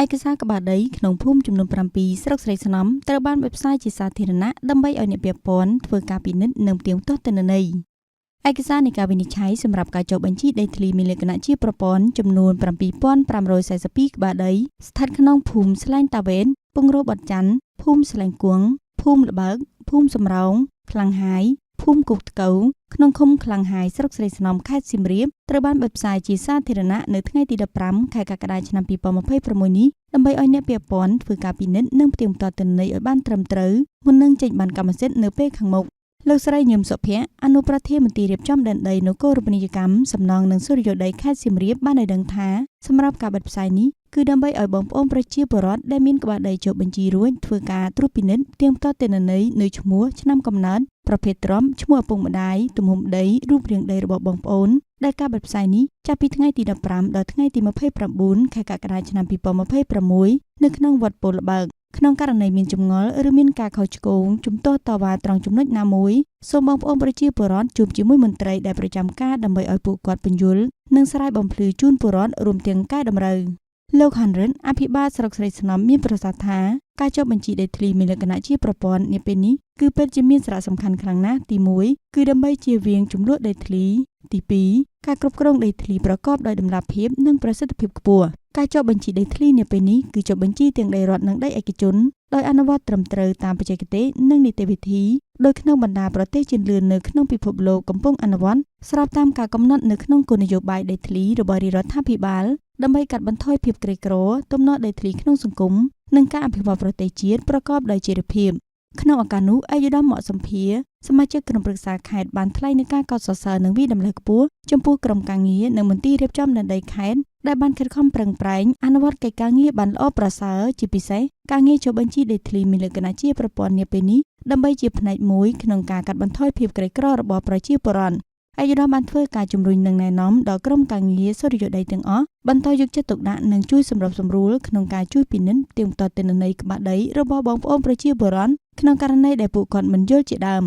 ឯកសារក្បាលដីក្នុងភូមិចំនួន7ស្រុកស្រីស្នំត្រូវបានបែបផ្សាយជាសាធារណៈដើម្បីឲ្យអ្នកពាក់ព័ន្ធធ្វើការពិនិត្យនិងផ្ទៀងផ្ទាត់ទិន្នន័យឯកសារនៃការវិនិច្ឆ័យសម្រាប់ការចុះបញ្ជីដីធ្លីមានលក្ខណៈជាប្រព័ន្ធចំនួន7542ក្បាលដីស្ថិតក្នុងភូមិស្លែងតាវែនពងរបាត់ច័ន្ទភូមិស្លែងគង់ភូមិល្បើកភូមិសំរោងខ្លាំងហាយភូមិគុកថ្កូវក្នុងឃុំខ្លាំងហាយស្រុកស្រីស្នំខេត្តសៀមរាបត្រូវបានបែបផ្សាយជាសាធារណៈនៅថ្ងៃទី15ខែកក្កដាឆ្នាំ2026នេះដើម្បីឲ្យអ្នកពាក់ព័ន្ធធ្វើការពិនិត្យនិងផ្ទៀងផ្ទាត់ទិន្នន័យឲ្យបានត្រឹមត្រូវមុននឹងចេញបានកម្មសិទ្ធិនៅពេលខាងមុខលោកស្រីញឹមសុភ័ក្រអនុប្រធានមន្ត្រីរៀបចំដែនដីនគររូបនីយកម្មសំណង់និងសុរិយោដីខេត្តសៀមរាបបានឲ្យដឹងថាសម្រាប់ការបិទផ្សាយនេះគឺដើម្បីឲ្យបងប្អូនប្រជាពលរដ្ឋដែលមានក្បាលដីចុះបញ្ជីរួចធ្វើការត្រួតពិនិត្យផ្ទៀងផ្ទាត់ទិន្នន័យនៅឈ្មោះឆ្នាំកំណើតប្រភេទទ្រាំឈ្មោះឪពុកម្ដាយទំហំដីរូបរាងដីរបស់បងប្អូនដែលការបិទផ្សាយនេះចាប់ពីថ្ងៃទី15ដល់ថ្ងៃទី29ខែកក្កដាឆ្នាំ2026នៅក្នុងវត្តពោធិ៍ល្បើកក្នុងករណីមានចម្ងល់ឬមានការខុសឆ្គងជំទាស់តវ៉ាត្រង់ចំណុចណាមួយសូមបងប្អូនប្រជាពលរដ្ឋជួបជាមួយមន្ត្រីដែលប្រចាំការដើម្បីឲ្យពួកគាត់ពន្យល់និងស្រាយបំភ្លឺជូនពលរដ្ឋរួមទាំងកែតម្រូវលោកហាន់រិនអភិបាលស្រុកស្រីស្នំមានប្រសាសន៍ថាការចុះបញ្ជីដីធ្លីមានលក្ខណៈជាប្រព័ន្ធនាពេលនេះគឺពិតជាមានសារៈសំខាន់ខ្លាំងណាស់ទី1គឺដើម្បីជៀសវាងចំនួនដីធ្លីទី2ការគ្រប់គ្រងដីធ្លីប្រកបដោយតម្លាភាពនិងប្រសិទ្ធភាពខ្ពស់ការចុះបញ្ជីដីធ្លីនាពេលនេះគឺចុះបញ្ជីទាំងដីរដ្ឋនិងដីឯកជនដោយអនុវត្តត្រឹមត្រូវតាមបច្ចេកទេសនិងនីតិវិធីដោយក្នុងបណ្ដាប្រទេសជឿនលឿននៅក្នុងពិភពលោកកំពុងអនុវត្តស្របតាមការកំណត់នៅក្នុងគោលនយោបាយដីធ្លីរបស់រាជរដ្ឋាភិបាលដើម្បីកាត់បន្ថយភាពក្រីក្រទំនាស់ដីធ្លីក្នុងសង្គមនិងការអភិវឌ្ឍប្រទេសជាតិប្រកបដោយចីរភាពក្នុងឱកាសនោះអាយុធម្មមកសម្ភារសមាជិកក្រុមប្រឹក្សាខេត្តបានថ្លែងនូវការកោតសរសើរនិងវិដំណើរខ្ពស់ចំពោះក្រុមការងារនិងមន្ទីររៀបចំដែនដីខេត្តដែលបានខិតខំប្រឹងប្រែងអនុវត្តកិច្ចការងារបានល្អប្រសើរជាពិសេសការងារចុះបញ្ជីដីធ្លីមានលក្ខណៈជាប្រព័ន្ធនាពេលនេះដើម្បីជាផ្នែកមួយក្នុងការកាត់បន្ថយភាពក្រីក្ររបស់ប្រជាពលរដ្ឋអាយុធម្មបានធ្វើការជំរុញនិងណែនាំដល់ក្រុមការងារសុរិយោដីទាំងអស់បន្តយកចិត្តទុកដាក់និងជួយសម្របសម្រួលក្នុងការជួយពិនិត្យផ្ទៀងផ្ទាត់ទិន្នន័យក្បាលដីរបស់បងប្អូនប្រជាពលរដ្ឋក្នុងករណីដែលពួកគាត់មិនយល់ជាដើម